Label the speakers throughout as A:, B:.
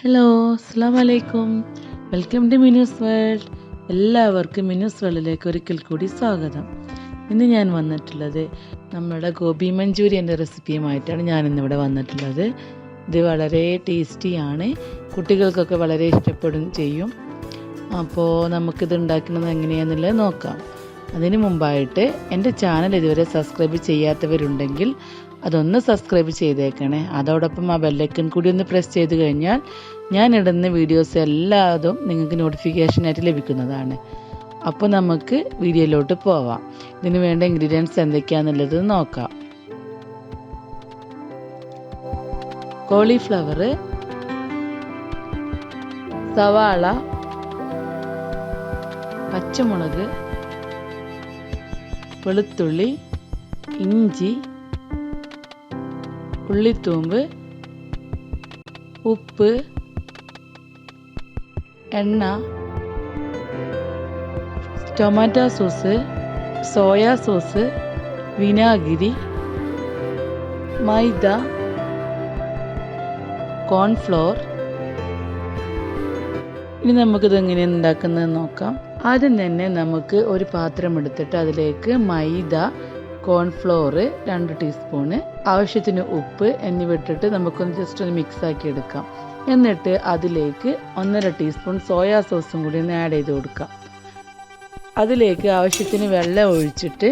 A: Hello, അസ്സലാമു അലൈക്കും. Welcome to Minu's world. എല്ലാവർക്കും മിനൂസ് വേൾഡിലേക്ക് ഒരിക്കൽ കൂടി സ്വാഗതം. ഇന്ന് ഞാൻ വന്നിട്ടുള്ളത് നമ്മുടെ ഗോബി മഞ്ചൂരിയൻ്റെ റെസിപ്പിയുമായിട്ടാണ് ഞാനിന്നിവിടെ വന്നിട്ടുള്ളത്. ഇത് വളരെ ടേസ്റ്റിയാണ്, കുട്ടികൾക്കൊക്കെ വളരെ ഇഷ്ടപ്പെടും ചെയ്യും. അപ്പോൾ നമുക്കിത് ഉണ്ടാക്കുന്നത് എങ്ങനെയാണെന്നുള്ളത് നോക്കാം. അതിന് മുമ്പായിട്ട് എൻ്റെ ചാനൽ ഇതുവരെ സബ്സ്ക്രൈബ് ചെയ്യാത്തവരുണ്ടെങ്കിൽ അതൊന്ന് സബ്സ്ക്രൈബ് ചെയ്തേക്കണേ. അതോടൊപ്പം ആ ബെല്ലൈക്കൺ കൂടി ഒന്ന് പ്രസ് ചെയ്ത് കഴിഞ്ഞാൽ ഞാൻ ഇടുന്ന വീഡിയോസ് എല്ലാതും നിങ്ങൾക്ക് നോട്ടിഫിക്കേഷനായിട്ട് ലഭിക്കുന്നതാണ്. അപ്പോൾ നമുക്ക് വീഡിയോയിലോട്ട് പോവാം. ഇതിന് വേണ്ട ഇൻഗ്രീഡിയൻസ് എന്തൊക്കെയാണെന്നുള്ളത് നോക്കാം. കോളിഫ്ലവർ, സവാള, പച്ചമുളക്, വെളുത്തുള്ളി, ഇഞ്ചി, ഉള്ളിത്തൂമ്പ്, ഉപ്പ്, എണ്ണ, ടൊമാറ്റോ സോസ്, സോയാ സോസ്, വിനാഗിരി, മൈദ, കോൺഫ്ലോർ. ഇനി നമുക്കിത് എങ്ങനെയാണ് ഉണ്ടാക്കുന്നത് നോക്കാം. ആദ്യം തന്നെ നമുക്ക് ഒരു പാത്രം എടുത്തിട്ട് അതിലേക്ക് മൈദ, കോൺഫ്ലോർ 2 ടീസ്പൂണ്, ആവശ്യത്തിന് ഉപ്പ് എന്നിവ ഇട്ടിട്ട് നമുക്കൊന്ന് ജസ്റ്റ് ഒന്ന് മിക്സ് ആക്കി എടുക്കാം. എന്നിട്ട് അതിലേക്ക് 1.5 ടീസ്പൂൺ സോയാ സോസും കൂടി ഒന്ന് ആഡ് ചെയ്ത് കൊടുക്കാം. അതിലേക്ക് ആവശ്യത്തിന് വെള്ളം ഒഴിച്ചിട്ട്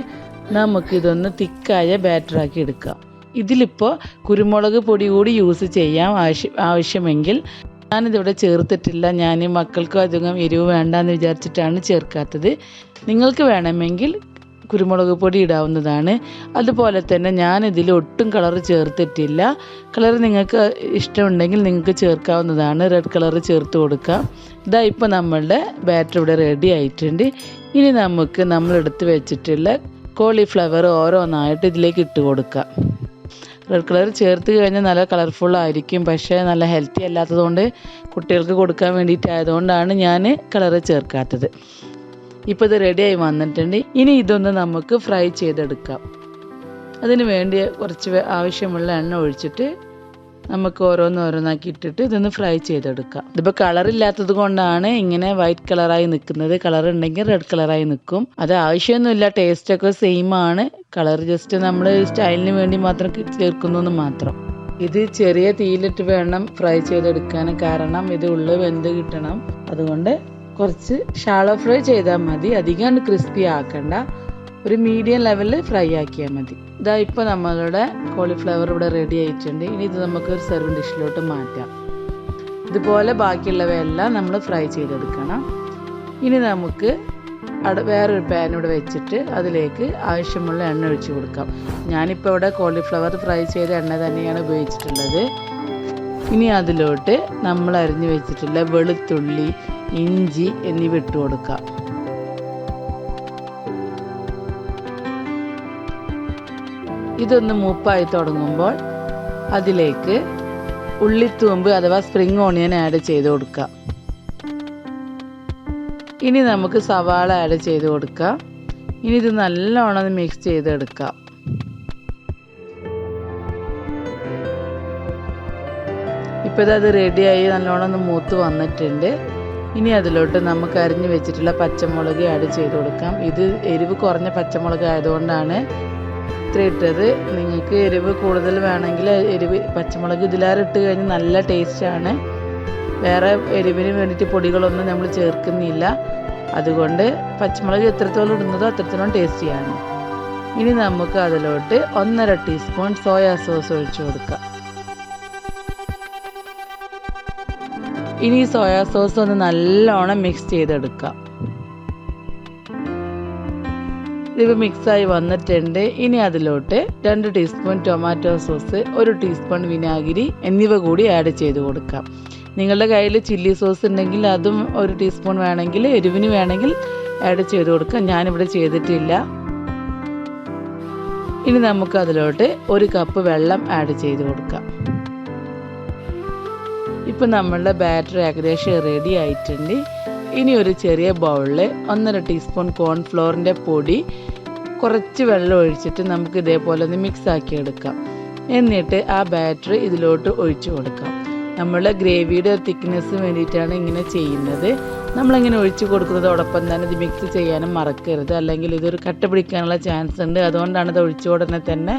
A: നമുക്കിതൊന്ന് തിക്കായ ബാറ്ററാക്കി എടുക്കാം. ഇതിലിപ്പോൾ കുരുമുളക് പൊടി കൂടി യൂസ് ചെയ്യാം ആവശ്യമെങ്കിൽ. ഞാനിതിവിടെ ചേർത്തിട്ടില്ല, ഞാൻ മക്കൾക്കും അധികം എരിവ് വേണ്ടാന്ന് വിചാരിച്ചിട്ടാണ് ചേർക്കാത്തത്. നിങ്ങൾക്ക് വേണമെങ്കിൽ കുരുമുളക് പൊടി ഇടാവുന്നതാണ്. അതുപോലെ തന്നെ ഞാനിതിൽ ഒട്ടും കളർ ചേർത്തിട്ടില്ല. കളർ നിങ്ങൾക്ക് ഇഷ്ടമുണ്ടെങ്കിൽ നിങ്ങൾക്ക് ചേർക്കാവുന്നതാണ്. റെഡ് കളർ ചേർത്ത് കൊടുക്കാം. ഇതാ ഇപ്പോൾ നമ്മളുടെ ബാറ്റർ ഇവിടെ റെഡി ആയിട്ടുണ്ട്. ഇനി നമുക്ക് നമ്മളെടുത്ത് വെച്ചിട്ടുള്ള കോളിഫ്ലവർ ഓരോന്നായിട്ട് ഇതിലേക്ക് ഇട്ട് കൊടുക്കാം. റെഡ് കളർ ചേർത്ത് കഴിഞ്ഞാൽ നല്ല കളർഫുൾ ആയിരിക്കും, പക്ഷേ നല്ല ഹെൽത്തി അല്ലാത്തതുകൊണ്ട് കുട്ടികൾക്ക് കൊടുക്കാൻ വേണ്ടിയിട്ടായതുകൊണ്ടാണ് ഞാൻ കളർ ചേർക്കാത്തത്. ഇപ്പോൾ ഇത് റെഡിയായി വന്നിട്ടുണ്ട്. ഇനി ഇതൊന്ന് നമുക്ക് ഫ്രൈ ചെയ്തെടുക്കാം. അതിന് വേണ്ടി കുറച്ച് ആവശ്യമുള്ള എണ്ണ ഒഴിച്ചിട്ട് നമുക്ക് ഓരോന്നാക്കി ഇട്ടിട്ട് ഇതൊന്ന് ഫ്രൈ ചെയ്തെടുക്കാം. ഇതിപ്പോൾ കളറില്ലാത്തത് കൊണ്ടാണ് ഇങ്ങനെ വൈറ്റ് കളറായി നിൽക്കുന്നത്. കളർ ഉണ്ടെങ്കിൽ റെഡ് കളറായി നിൽക്കും. അത് ആവശ്യമൊന്നുമില്ല, ടേസ്റ്റൊക്കെ സെയിം ആണ്. കളർ ജസ്റ്റ് നമ്മൾ സ്റ്റൈലിന് വേണ്ടി മാത്രം ചേർക്കുന്നു മാത്രം. ഇത് ചെറിയ തീയിലിട്ട് വേണം ഫ്രൈ ചെയ്തെടുക്കാൻ, കാരണം ഇത് ഉള്ളിൽ വെന്ത് കിട്ടണം. അതുകൊണ്ട് കുറച്ച് ഷാളോ ഫ്രൈ ചെയ്താൽ മതി, അധികം ക്രിസ്പി ആക്കണ്ട. ഒരു മീഡിയം ലെവലിൽ ഫ്രൈ ആക്കിയാൽ മതി. ഇതാ ഇപ്പോൾ നമ്മളുടെ കോളിഫ്ലവർ ഇവിടെ റെഡി ആയിട്ടുണ്ട്. ഇനി ഇത് നമുക്ക് ഒരു സെർവിങ് ഡിഷിലോട്ട് മാറ്റാം. ഇതുപോലെ ബാക്കിയുള്ളവയെല്ലാം നമ്മൾ ഫ്രൈ ചെയ്തെടുക്കണം. ഇനി നമുക്ക് വേറൊരു പാൻ ഇവിടെ വെച്ചിട്ട് അതിലേക്ക് ആവശ്യമുള്ള എണ്ണ ഒഴിച്ച് കൊടുക്കാം. ഞാനിപ്പോൾ ഇവിടെ കോളിഫ്ലവർ ഫ്രൈ ചെയ്ത എണ്ണ തന്നെയാണ് ഉപയോഗിച്ചിട്ടുള്ളത്. ഇനി അതിലോട്ട് നമ്മൾ അരിഞ്ഞു വെച്ചിട്ടുള്ള വെളുത്തുള്ളി, ഇഞ്ചി എന്നിവ ഇട്ട് കൊടുക്കാം. ഇതൊന്ന് മൂപ്പായി തുടങ്ങുമ്പോൾ അതിലേക്ക് ഉള്ളിത്തൂമ്പ് അഥവാ സ്പ്രിംഗ് ഓണിയൻ ആഡ് ചെയ്ത് കൊടുക്കാം. ഇനി നമുക്ക് സവാള ആഡ് ചെയ്ത് കൊടുക്കാം. ഇനി ഇത് നല്ലോണം മിക്സ് ചെയ്തെടുക്കാം. ഇപ്പോൾ അത് റെഡിയായി നല്ലോണം ഒന്ന് മൂത്ത് വന്നിട്ടുണ്ട്. ഇനി അതിലോട്ട് നമുക്ക് അരിഞ്ഞു വെച്ചിട്ടുള്ള പച്ചമുളക് ആഡ് ചെയ്ത് കൊടുക്കാം. ഇത് എരിവ് കുറഞ്ഞ പച്ചമുളക് ആയതുകൊണ്ടാണ് ഇത്ര ഇട്ടത്. നിങ്ങൾക്ക് എരിവ് കൂടുതൽ വേണമെങ്കിൽ പച്ചമുളക് ഇതിലേറെ ഇട്ട് കഴിഞ്ഞാൽ നല്ല ടേസ്റ്റാണ്. വേറെ എരിവിന് വേണ്ടിയിട്ട് പൊടികളൊന്നും നമ്മൾ ചേർക്കുന്നില്ല. അതുകൊണ്ട് പച്ചമുളക് എത്രത്തോളം ഇടുന്നതോ അത്രത്തോളം ടേസ്റ്റിയാണ്. ഇനി നമുക്ക് അതിലോട്ട് 1.5 ടീസ്പൂൺ സോയാ സോസ് ഒഴിച്ചു കൊടുക്കാം. ഇനി സോയാ സോസ് ഒന്ന് നല്ലോണം മിക്സ് ചെയ്തെടുക്കാം. ഇതിപ്പോൾ മിക്സായി വന്നിട്ടുണ്ട്. ഇനി അതിലോട്ട് 2 ടീസ്പൂൺ ടൊമാറ്റോ സോസ്, 1 ടീസ്പൂൺ വിനാഗിരി എന്നിവ കൂടി ആഡ് ചെയ്ത് കൊടുക്കാം. നിങ്ങളുടെ കയ്യിൽ ചില്ലി സോസ് ഉണ്ടെങ്കിൽ അതും 1 ടീസ്പൂൺ വേണമെങ്കിൽ, എരിവിന് വേണമെങ്കിൽ ആഡ് ചെയ്ത് കൊടുക്കാം. ഞാനിവിടെ ചെയ്തിട്ടില്ല. ഇനി നമുക്ക് അതിലോട്ട് 1 കപ്പ് വെള്ളം ആഡ് ചെയ്ത് കൊടുക്കാം. ഇപ്പം നമ്മളുടെ ബാറ്റർ ഏകദേശം റെഡി ആയിട്ടുണ്ട്. ഇനി ഒരു ചെറിയ ബൗളിൽ 1.5 ടീസ്പൂൺ കോൺഫ്ലോറിൻ്റെ പൊടി, കുറച്ച് വെള്ളം ഒഴിച്ചിട്ട് നമുക്ക് ഇതേപോലെ ഒന്ന് മിക്സ് ആക്കി എടുക്കാം. എന്നിട്ട് ആ ബാറ്റർ ഇതിലോട്ട് ഒഴിച്ചു കൊടുക്കാം. നമ്മൾ ഗ്രേവിയുടെ തിക്നെസ്സിന് വേണ്ടിയിട്ടാണ് ഇങ്ങനെ ചെയ്യുന്നത്. നമ്മളിങ്ങനെ ഒഴിച്ച് കൊടുക്കുന്നതോടൊപ്പം തന്നെ ഇത് മിക്സ് ചെയ്യാനും മറക്കരുത്, അല്ലെങ്കിൽ ഇതൊരു കട്ട പിടിക്കാനുള്ള ചാൻസ് ഉണ്ട്. അതുകൊണ്ടാണ് ഇത് ഒഴിച്ചുകൊടുന്നെ തന്നെ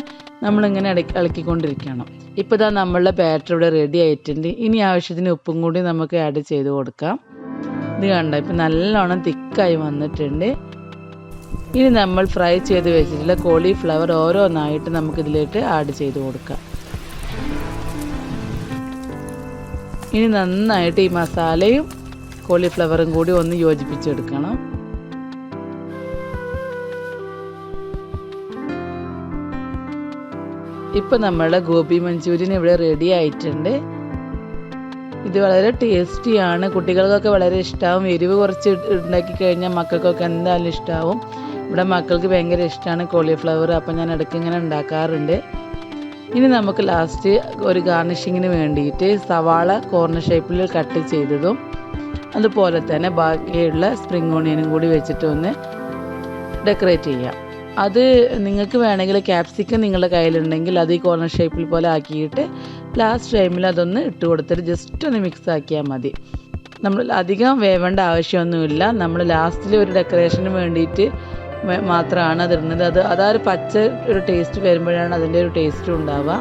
A: നമ്മളിങ്ങനെ ഇളക്കിക്കൊണ്ടിരിക്കണം. ഇപ്പോൾ ഇതാ നമ്മളുടെ ബാറ്റർ ഇവിടെ റെഡി ആയിട്ടുണ്ട്. ഇനി ആവശ്യത്തിന് ഉപ്പും കൂടി നമുക്ക് ആഡ് ചെയ്ത് കൊടുക്കാം. ഇത് കണ്ടോ, ഇപ്പം നല്ലോണം തിക്കായി വന്നിട്ടുണ്ട്. ഇനി നമ്മൾ ഫ്രൈ ചെയ്ത് വെച്ചിട്ടുള്ള കോളിഫ്ലവർ ഓരോന്നായിട്ട് നമുക്കിതിലേക്ക് ആഡ് ചെയ്ത് കൊടുക്കാം. ഇനി നന്നായിട്ട് ഈ മസാലയും കോളിഫ്ലവറും കൂടി ഒന്ന് യോജിപ്പിച്ചെടുക്കണം. ഇപ്പോൾ നമ്മളുടെ ഗോബി മഞ്ചൂരിയൻ ഇവിടെ റെഡി ആയിട്ടുണ്ട്. ഇത് വളരെ ടേസ്റ്റിയാണ്, കുട്ടികൾക്കൊക്കെ വളരെ ഇഷ്ടമാവും. എരിവ് കുറച്ച് ഉണ്ടാക്കി കഴിഞ്ഞാൽ മക്കൾക്കൊക്കെ എന്തായാലും ഇഷ്ടമാവും. ഇവിടെ മക്കൾക്ക് ഭയങ്കര ഇഷ്ടമാണ് കോളിഫ്ലവർ, അപ്പം ഞാൻ ഇടയ്ക്ക് ഇങ്ങനെ ഉണ്ടാക്കാറുണ്ട്. ഇനി നമുക്ക് ലാസ്റ്റ് ഒരു ഗാർണിഷിങ്ങിന് വേണ്ടിയിട്ട് സവാള കോർണർ ഷേപ്പിൽ കട്ട് ചെയ്തതും അതുപോലെ തന്നെ ബാക്കിയുള്ള സ്പ്രിംഗ് ഓണിയനും കൂടി വെച്ചിട്ട് ഒന്ന് ഡെക്കറേറ്റ് ചെയ്യാം. അത് നിങ്ങൾക്ക് വേണമെങ്കിൽ ക്യാപ്സിക്കം നിങ്ങളുടെ കയ്യിലുണ്ടെങ്കിൽ അത് ഈ കോർണർ ഷേപ്പിൽ പോലെ ആക്കിയിട്ട് ലാസ്റ്റ് ടൈമിൽ അതൊന്ന് ഇട്ട് കൊടുത്തിട്ട് ജസ്റ്റ് ഒന്ന് മിക്സ് ആക്കിയാൽ മതി. നമ്മൾ അധികം വേവേണ്ട ആവശ്യമൊന്നുമില്ല. നമ്മൾ ലാസ്റ്റിൽ ഒരു ഡെക്കറേഷന് വേണ്ടിയിട്ട് മാത്രമാണ് അത് ഇടുന്നത്. അതാ ഒരു പച്ച ഒരു ടേസ്റ്റ് വരുമ്പോഴാണ് അതിൻ്റെ ഒരു ടേസ്റ്റ് ഉണ്ടാവുക.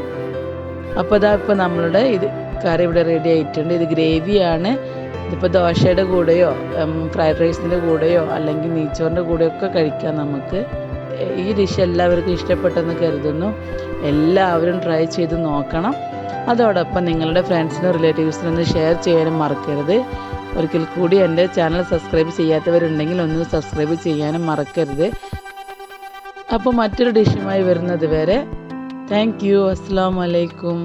A: അപ്പോൾ അതാ ഇപ്പോൾ നമ്മളുടെ ഇത് കറി ഇവിടെ റെഡി ആയിട്ടുണ്ട്. ഇത് ഗ്രേവിയാണ്. ഇതിപ്പോൾ ദോശയുടെ കൂടെയോ ഫ്രൈഡ് റൈസിൻ്റെ കൂടെയോ അല്ലെങ്കിൽ നെയ്ച്ചോറിൻ്റെ കൂടെയോ ഒക്കെ കഴിക്കാം നമുക്ക്. ഈ ഡിഷ് എല്ലാവർക്കും ഇഷ്ടപ്പെട്ടെന്ന് കരുതുന്നു. എല്ലാവരും ട്രൈ ചെയ്ത് നോക്കണം. അതോടൊപ്പം നിങ്ങളുടെ ഫ്രണ്ട്സിനും റിലേറ്റീവ്സിനും ഒന്ന് ഷെയർ ചെയ്യാനും മറക്കരുത്. ഒരിക്കൽ കൂടി എൻ്റെ ചാനൽ സബ്സ്ക്രൈബ് ചെയ്യാത്തവരുണ്ടെങ്കിൽ ഒന്ന് സബ്സ്ക്രൈബ് ചെയ്യാനും മറക്കരുത്. അപ്പോൾ മറ്റൊരു ഡിഷുമായി വരുന്നത് വരെ താങ്ക് യു. അസ്സലാമു അലൈക്കും.